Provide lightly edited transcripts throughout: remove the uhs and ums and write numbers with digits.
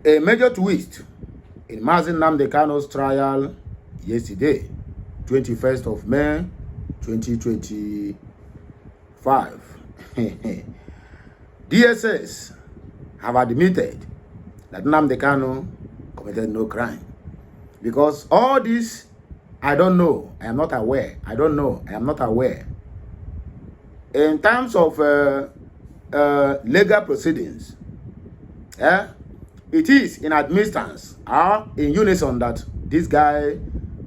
A major twist in Nnamdi Kanu's trial yesterday, 21st of May, 2025. DSS have admitted that Nnamdi Kanu committed no crime. Because all this, I don't know, I am not aware. I don't know, I am not aware. In terms of legal proceedings, it is in admittance, in unison, that this guy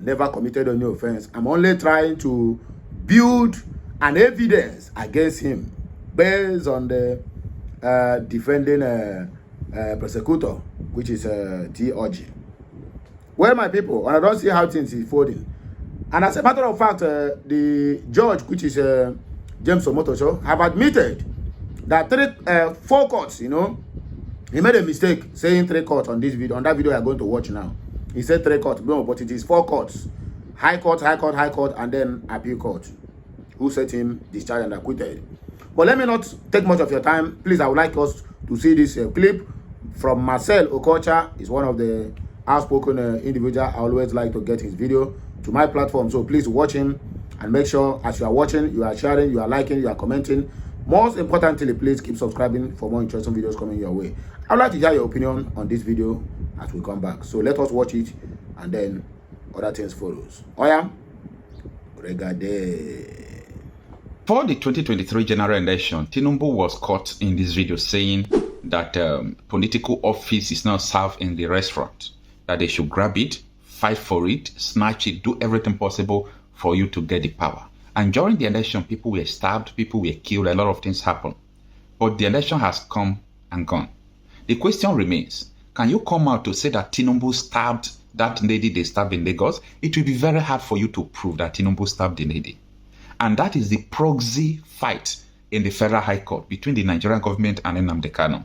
never committed any offense. I'm only trying to build an evidence against him based on the defending prosecutor, which is T.O.G. Well, my people, and I don't see how things is folding. And as a matter of fact, the judge, which is James Omotosho, have admitted that 4 courts, you know, he made a mistake saying 3 courts on this video, on that video you are going to watch now. He said 3 courts, no, but it is 4 courts. High Court, High Court, High Court, and then Appeal Court, who set him discharged and acquitted. But let me not take much of your time. Please, I would like us to see this clip from Marcel Okocha. Is one of the outspoken individual. I always like to get his video to my platform. So please watch him and make sure as you are watching, you are sharing, you are liking, you are commenting. Most importantly, please keep subscribing for more interesting videos coming your way. I would like to hear your opinion on this video as we come back. So let us watch it and then other things follows. Oya, regardez. For the 2023 general election, Tinubu was caught in this video saying that political office is now served in the restaurant, that they should grab it, fight for it, snatch it, do everything possible for you to get the power. And during the election, people were stabbed, people were killed, a lot of things happened. But the election has come and gone. The question remains, can you come out to say that Tinubu stabbed that lady they stabbed in Lagos? It will be very hard for you to prove that Tinubu stabbed the lady. And that is the proxy fight in the Federal High Court between the Nigerian government and Nnamdi Kanu.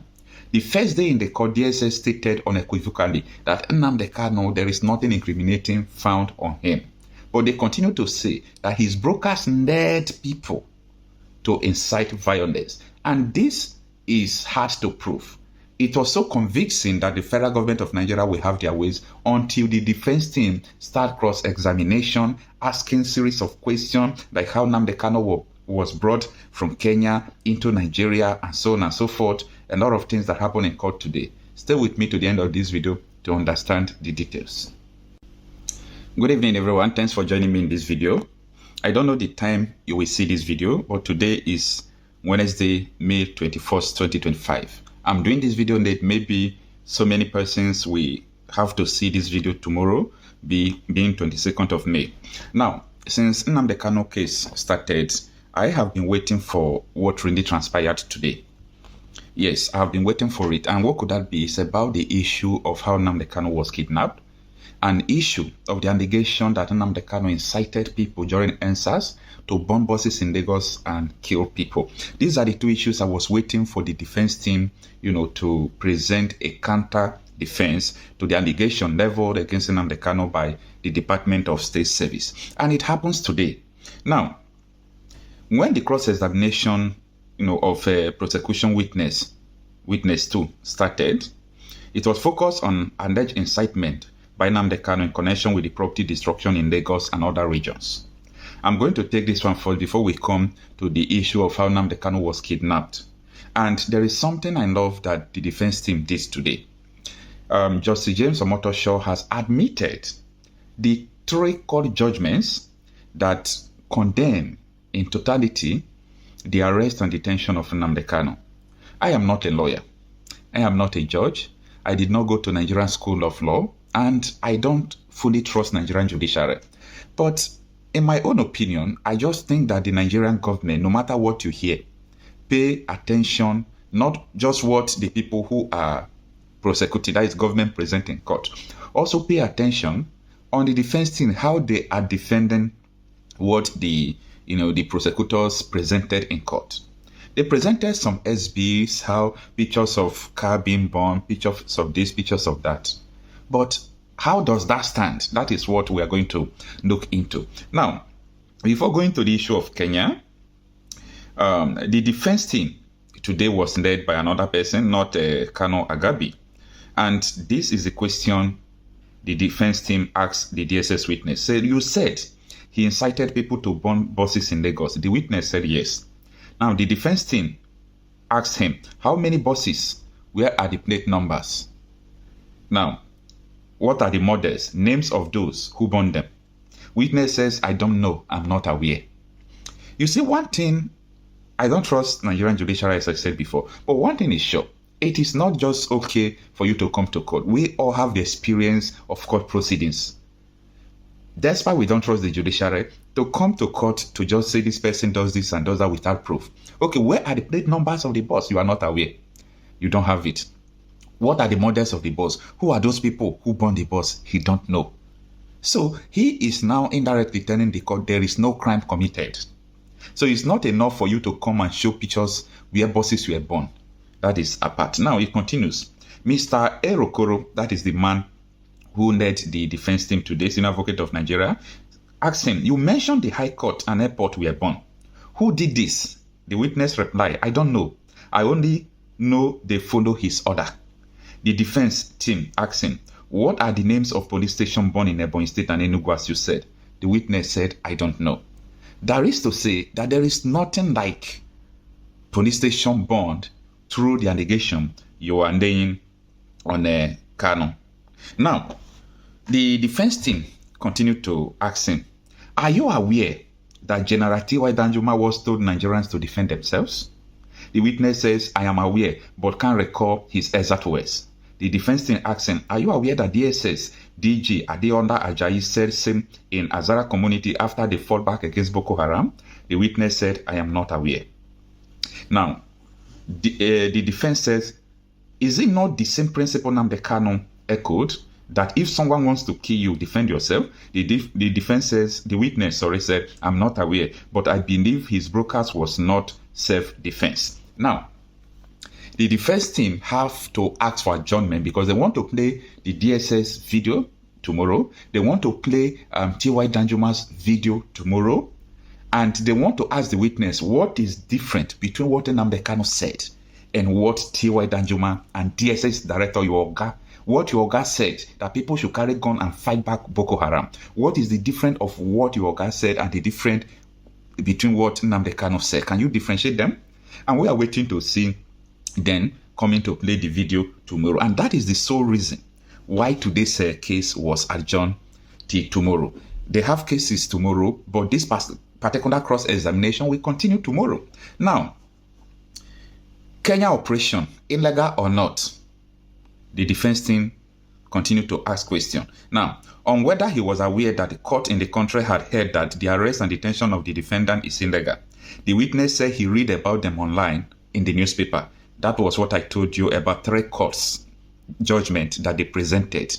The first day in the court, DSS stated unequivocally that Nnamdi Kanu, there is nothing incriminating found on him. But they continue to say that his brokers led people to incite violence. And this is hard to prove. It was so convincing that the federal government of Nigeria will have their ways until the defense team start cross-examination, asking series of questions like how Nnamdi Kanu was brought from Kenya into Nigeria and so on and so forth. A lot of things that happen in court today. Stay with me to the end of this video to understand the details. Good evening, everyone. Thanks for joining me in this video. I don't know the time you will see this video, but today is Wednesday, May 21st, 2025. I'm doing this video late. Maybe so many persons will have to see this video tomorrow, being 22nd of May. Now, since Nnamdi Kanu case started, I have been waiting for what really transpired today. Yes, I have been waiting for it. And what could that be? It's about the issue of how Nnamdi Kanu was kidnapped, an issue of the allegation that Nnamdi Kanu incited people during EndSARS to bomb buses in Lagos and kill people. These are the 2 issues I was waiting for the defense team, to present a counter defense to the allegation leveled against Nnamdi Kanu by the Department of State Service. And it happens today. Now, when the cross-examination of a prosecution witness 2 started, it was focused on alleged incitement by Nnamdi Kanu in connection with the property destruction in Lagos and other regions. I'm going to take this one first before we come to the issue of how Nnamdi Kanu was kidnapped. And there is something I love that the defense team did today. Justice James Omotosho has admitted the 3 court judgments that condemn in totality the arrest and detention of Nnamdi Kanu. I am not a lawyer. I am not a judge. I did not go to Nigerian School of Law, and I don't fully trust Nigerian judiciary. But in my own opinion, I just think that the Nigerian government, no matter what you hear, pay attention, not just what the people who are prosecuted, that is government present in court, also pay attention on the defense team, how they are defending what the prosecutors presented in court. They presented some SBs, how pictures of car being bombed, pictures of this, pictures of that. But how does that stand? That is what we are going to look into. Now, before going to the issue of Kenya, the defense team today was led by another person, not Kanu Agabi. And this is the question the defense team asked the DSS witness. Said, you said he incited people to burn buses in Lagos. The witness said yes. Now, the defense team asked him, how many buses? Where are the plate numbers? Now, what are the models, names of those who burned them? Witness says, I don't know, I'm not aware. You see, one thing, I don't trust Nigerian judiciary, as I said before, but one thing is sure, it is not just okay for you to come to court. We all have the experience of court proceedings. Despite we don't trust the judiciary, to come to court to just say this person does this and does that without proof. Okay, where are the plate numbers of the bus? You are not aware. You don't have it. What are the models of the bus? Who are those people who burned the bus? He don't know. So he is now indirectly telling the court there is no crime committed. So it's not enough for you to come and show pictures where buses were burned. That is apart. Now it continues. Mr. Erokoro, that is the man who led the defense team today, senior advocate of Nigeria, asked him, you mentioned the High Court and airport were burned. Who did this? The witness replied, I don't know. I only know they follow his order. The defense team asked him, what are the names of police stations burned in Ebonyi State and Enugu, as you said? The witness said, I don't know. That is to say that there is nothing like police station burned through the allegation you are laying on Kanu. Now, the defense team continued to ask him, are you aware that General T.Y. Danjuma was told Nigerians to defend themselves? The witness says, I am aware, but can't recall his exact words. The defense team asked him, are you aware that DSS DG Adeonda Ajayi said same in Azara community after they fought back against Boko Haram? The witness said, I am not aware. Now, the defense says, is it not the same principle Nnamdi Kanu echoed, that if someone wants to kill you, defend yourself? The defense says, the witness, said, I'm not aware, but I believe his broadcast was not self-defense. Now, the defense team have to ask for adjournment because they want to play the DSS video tomorrow. They want to play T.Y. Danjuma's video tomorrow. And they want to ask the witness what is different between what Nnamdi Kanu said and what T.Y. Danjuma and DSS director what Yoga said, that people should carry gun and fight back Boko Haram. What is the difference of what Yoga said and the difference between what Nnamdi Kanu said? Can you differentiate them? And we are waiting to see then coming to play the video tomorrow. And that is the sole reason why today's case was adjourned till tomorrow. They have cases tomorrow, but this particular cross-examination will continue tomorrow. Now, Kenya operation, illegal or not? The defense team continued to ask questions. Now, on whether he was aware that the court in the country had heard that the arrest and detention of the defendant is illegal. The witness said he read about them online in the newspaper. That was what I told you about 3 courts judgment that they presented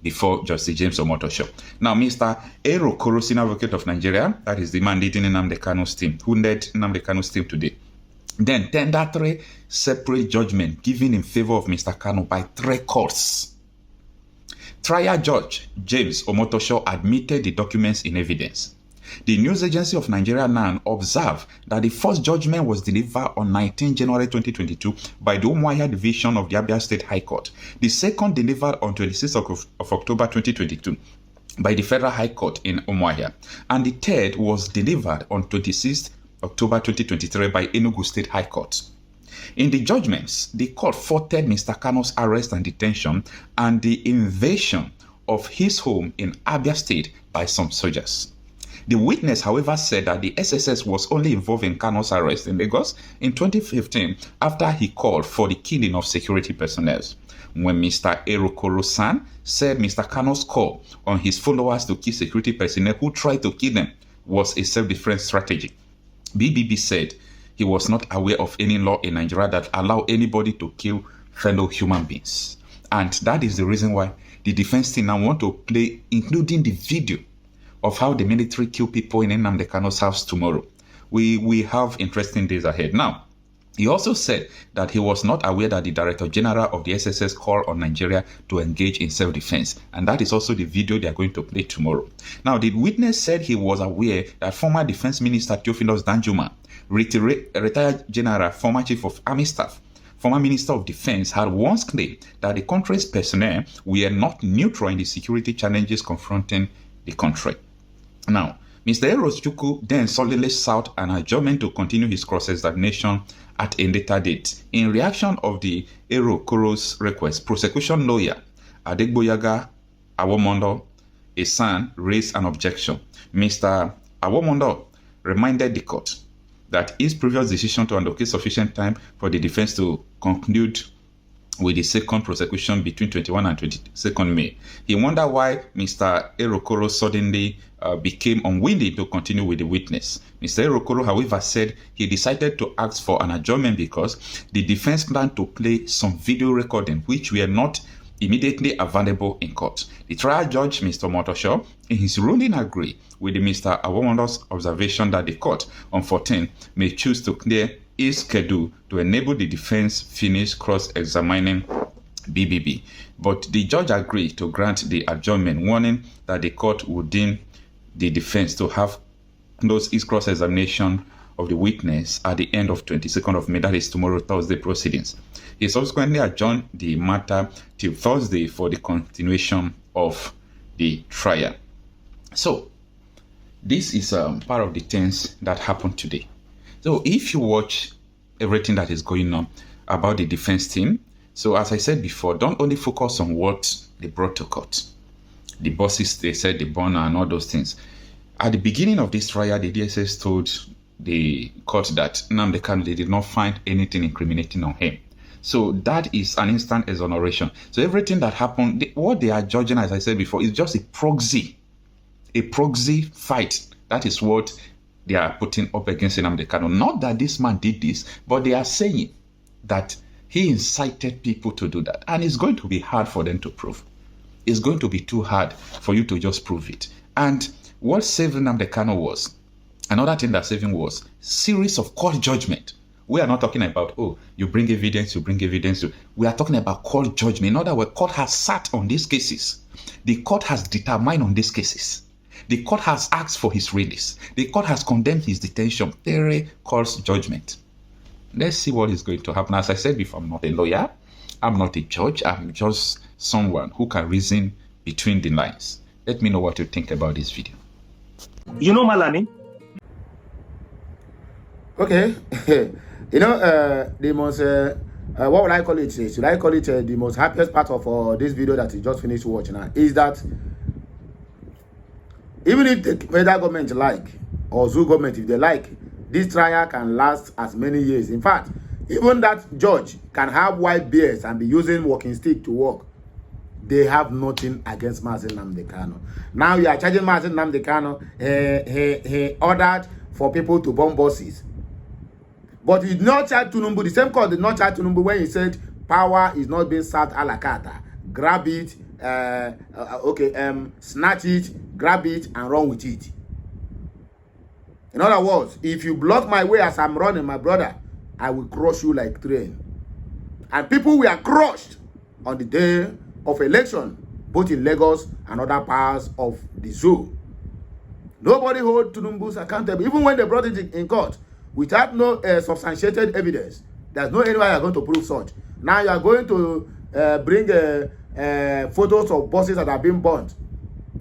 before Justice James Omotosho. Now, Mr. Erokoro, senior advocate of Nigeria, that is the man leading Nnamdi Kanu's team, who led Nnamdi Kanu's team today, then tender 3 separate judgments given in favor of Mr. Kanu by 3 courts. Trial Judge James Omotosho admitted the documents in evidence. The News Agency of Nigeria now observed that the first judgment was delivered on 19 January 2022 by the Umuahia Division of the Abia State High Court. The second delivered on 26th of October 2022 by the Federal High Court in Umuahia. And the third was delivered on 26th October 2023 by Enugu State High Court. In the judgments, the court faulted Mr. Kanu's arrest and detention and the invasion of his home in Abia State by some soldiers. The witness, however, said that the SSS was only involved in Kanu's arrest in Lagos in 2015 after he called for the killing of security personnel. When Mr. Erokoro-san said Mr. Kanu's call on his followers to kill security personnel who tried to kill them was a self-defense strategy. BBB said he was not aware of any law in Nigeria that allow anybody to kill fellow human beings. And that is the reason why the defense team now want to play, including the video of how the military kill people in Nnamdi Kanu's house tomorrow. We have interesting days ahead. Now, he also said that he was not aware that the Director General of the SSS called on Nigeria to engage in self-defense. And that is also the video they are going to play tomorrow. Now, the witness said he was aware that former Defense Minister Theophilus Danjuma, retired General, former Chief of Army Staff, former Minister of Defense, had once claimed that the country's personnel were not neutral in the security challenges confronting the country. Now, Mr. Erochukwu then suddenly sought an adjournment to continue his cross-examination at a later date. In reaction of the Erokoro's request, prosecution lawyer Adegboyaga Awomondo, a son, raised an objection. Mr. Awomondo reminded the court that his previous decision to allocate sufficient time for the defense to conclude with the second prosecution between 21 and 22nd May. He wondered why Mr. Erokoro suddenly became unwilling to continue with the witness. Mr. Erokoro, however, said he decided to ask for an adjournment because the defense planned to play some video recording which were not immediately available in court. The trial judge, Mr. Motosho, in his ruling agreed with Mr. Awomondo's observation that the court on 14 may choose to clear his schedule to enable the defense finish cross-examining BBB. But the judge agreed to grant the adjournment, warning that the court would deem the defense to have closed its cross-examination of the witness at the end of 22nd of May, that is tomorrow, Thursday, proceedings. He subsequently adjourned the matter till Thursday for the continuation of the trial. So, this is part of the things that happened today. So, if you watch everything that is going on about the defense team, so as I said before, don't only focus on what they brought to court. The bosses, they said the burner and all those things. At the beginning of this trial, the DSS told the court that Nnamdi Kanu, they did not find anything incriminating on him. So that is an instant exoneration. So everything that happened, what they are judging, as I said before, is just a proxy fight. That is what they are putting up against Nnamdi Kanu. Not that this man did this, but they are saying that he incited people to do that. And it's going to be hard for them to prove. It's going to be too hard for you to just prove it. And what saved Nnamdi Kanu was, another thing that saved him was series of court judgment. We are not talking about, oh, you bring evidence. We are talking about court judgment. In other words, court has sat on these cases. The court has determined on these cases. The court has asked for his release. The court has condemned his detention. 3 court judgment. Let's see what is going to happen. As I said before, I'm not a lawyer. I'm not a judge. I'm just someone who can reason between the lines. Let me know what you think about this video. You know Malani? Okay. You know, the most, what would I call it? Should I call it the most happiest part of this video that you just finished watching now? Is that even if the federal government like, or zoo government, if they like, this trial can last as many years. In fact, even that judge can have white beards and be using walking stick to walk. They have nothing against Mazi Nnamdi Kanu. Now you are charging Mazi Nnamdi Kanu. He ordered for people to bomb buses. But he did not charge Tinubu. The same court did not charge Tinubu when he said power is not being served a la carte. Grab it, snatch it, grab it, and run with it. In other words, if you block my way as I'm running, my brother, I will crush you like train. And people were crushed on the day of election, both in Lagos and other parts of the zoo. Nobody hold Tinubu's accountable, even when they brought it in court. Without no substantiated evidence, there's no any way you're going to prove such. Now you are going to bring photos of buses that are being burnt.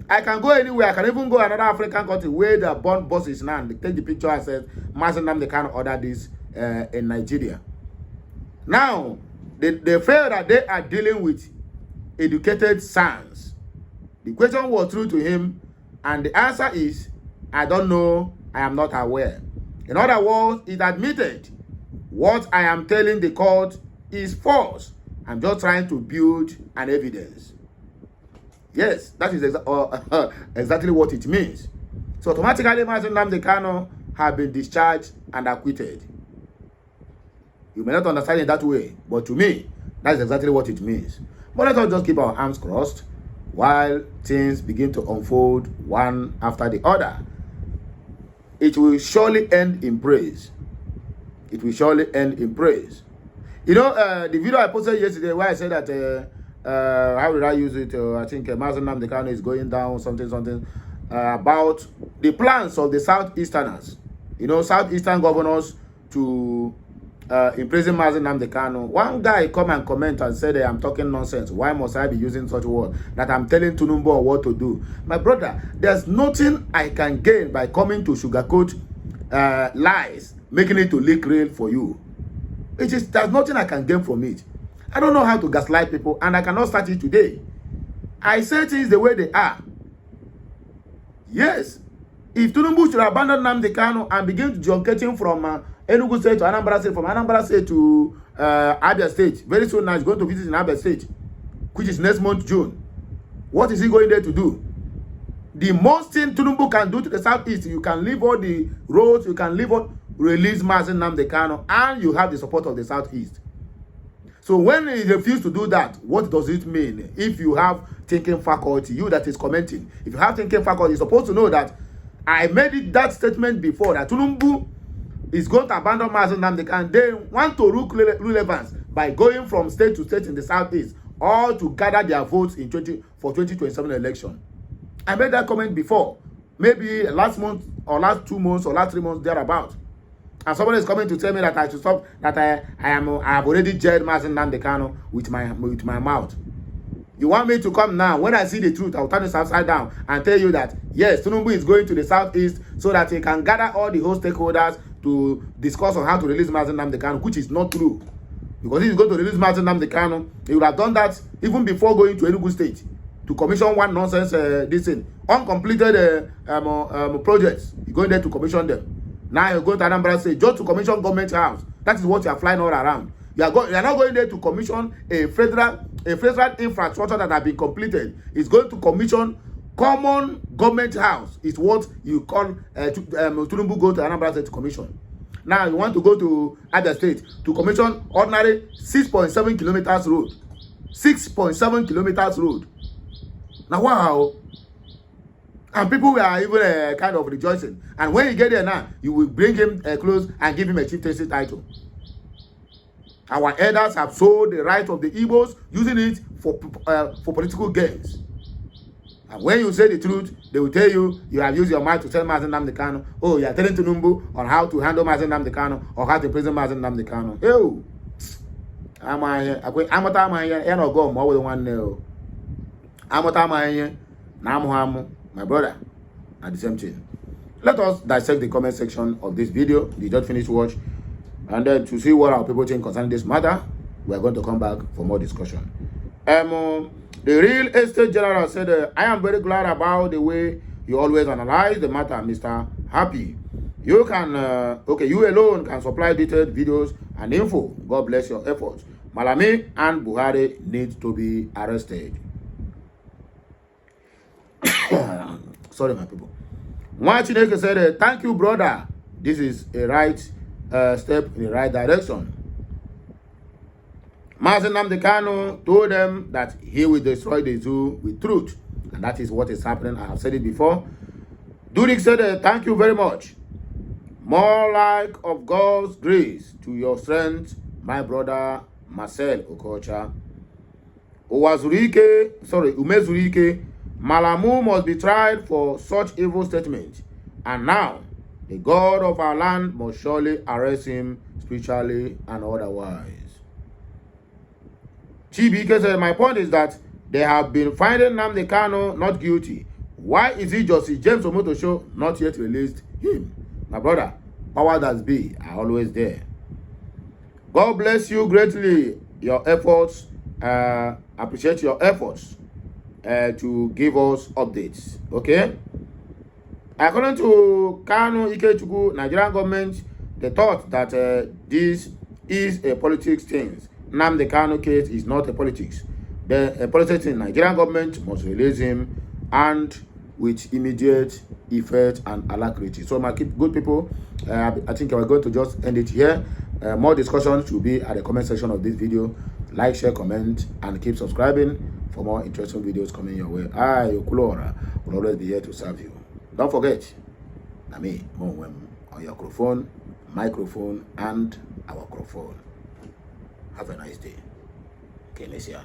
I can go anywhere. I can even go another African country where they burn buses now. They take the picture and say, Mazi Nnamdi Kanu ordered this in Nigeria. Now, they feel that they are dealing with educated sons. The question was through to him, and the answer is, I don't know, I am not aware. In other words, it admitted what I am telling the court is false. I'm just trying to build an evidence. Yes, that is exactly what it means. So automatically, Mazi Nnamdi Kanu have been discharged and acquitted. You may not understand it that way, but to me, that's exactly what it means. But let us just keep our arms crossed while things begin to unfold one after the other. It will surely end in praise. It will surely end in praise. You know, the video I posted yesterday where I said that, how did I use it? I think Mazi Nnamdi Kanu is going down, something, about the plans of the Southeasterners. You know, Southeastern governors to imprison Mazi Nnamdi Kanu, one guy come and comment and said, I'm talking nonsense. Why must I be using such words? That I'm telling Tinubu what to do. My brother, there's nothing I can gain by coming to sugarcoat lies, making it to look real for you. There's nothing I can gain from it. I don't know how to gaslight people, and I cannot start it today. I say things the way they are. Yes, if Tinubu should abandon Nnamdi Kanu and begin to junketing from Enugu State to Anambra State, from Anambra State to Abia State, very soon now he's going to visit in Abia State, which is next month, June. What is he going there to do? The most thing Tinubu can do to the southeast, you can leave all the roads, you can leave all, release Mazi Nnamdi Kanu, and you have the support of the southeast. So when he refused to do that, what does it mean? If you have thinking faculty, you that is commenting, if you have thinking faculty, you're supposed to know that I made that statement before, that Tinubu is going to abandon Mazi Nnamdi Kanu, and they want to rule relevance by going from state to state in the southeast, or to gather their votes in 2027 election. I made that comment before, maybe last month, or last 2 months, or last 3 months, thereabout. And somebody is coming to tell me that I should stop, that I have already judged Mazi Nnamdi Kanu with my mouth. You want me to come now? When I see the truth, I'll turn this upside down and tell you that, yes, Tinubu is going to the southeast so that he can gather all the whole stakeholders to discuss on how to release Mazi Nnamdi Kanu, which is not true. Because if he's going to release Mazi Nnamdi Kanu, he would have done that even before going to Enugu State to commission one nonsense, this thing, uncompleted projects. You're going there to commission them. Now you're going to Anambra State just to commission government house. That is what you are flying all around. You are not going there to commission a federal infrastructure that has been completed. It's going to commission common government house. Is what you call Tinubu go to Anambra State to commission. Now you want to go to Abia State to commission ordinary 6.7 kilometers road. 6.7 kilometers road. Now wow. And people were even kind of rejoicing. And when you get there now, you will bring him close and give him a chieftaincy title. Our elders have sold the right of the Igbos, using it for political gains. And when you say the truth, they will tell you, you have used your mind to tell Mazi Nnamdi Kanu, oh, you are telling Tinubu on how to handle Mazi Nnamdi Kanu or how to prison Mazi Nnamdi Kanu. Ew. My brother, at the same thing. Let us dissect the comment section of this video. You just finished watch, and then to see what our people think concerning this matter, we are going to come back for more discussion. The real estate general said, I am very glad about the way you always analyze the matter, Mr. Happy. You can, you alone can supply detailed videos and info. God bless your efforts. Malami and Buhari need to be arrested. Sorry, my people. Mwachineke said, thank you, brother. This is a right step in the right direction. Mazi Nnamdi Kanu told them that he will destroy the zoo with truth. And that is what is happening. I have said it before. Dudik said, thank you very much. More like of God's grace to your strength, my brother Marcel Okocha. Umezurike, Malamu must be tried for such evil statement. And now, the God of our land must surely arrest him spiritually and otherwise. Chibike said, my point is that they have been finding Nnamdi Kanu not guilty. Why is it Justice James Omotosho not yet released him? My brother, power that be are always there. God bless you greatly. Your efforts, appreciate your efforts to give us updates. Okay? According to Kanu Ikechukwu, Nigerian government, they thought that this is a politics thing. Nnamdi Kanu case is not a politics. The politics in Nigerian government must release him, and with immediate effect and alacrity. So my good people, I think we're going to just end it here. More discussions will be at the comment section of this video. Like, share, comment, and keep subscribing for more interesting videos coming your way. I, Okulora, will always be here to serve you. Don't forget, Nami, on your microphone, and our microphone. Have a nice day. Okay, let's see you.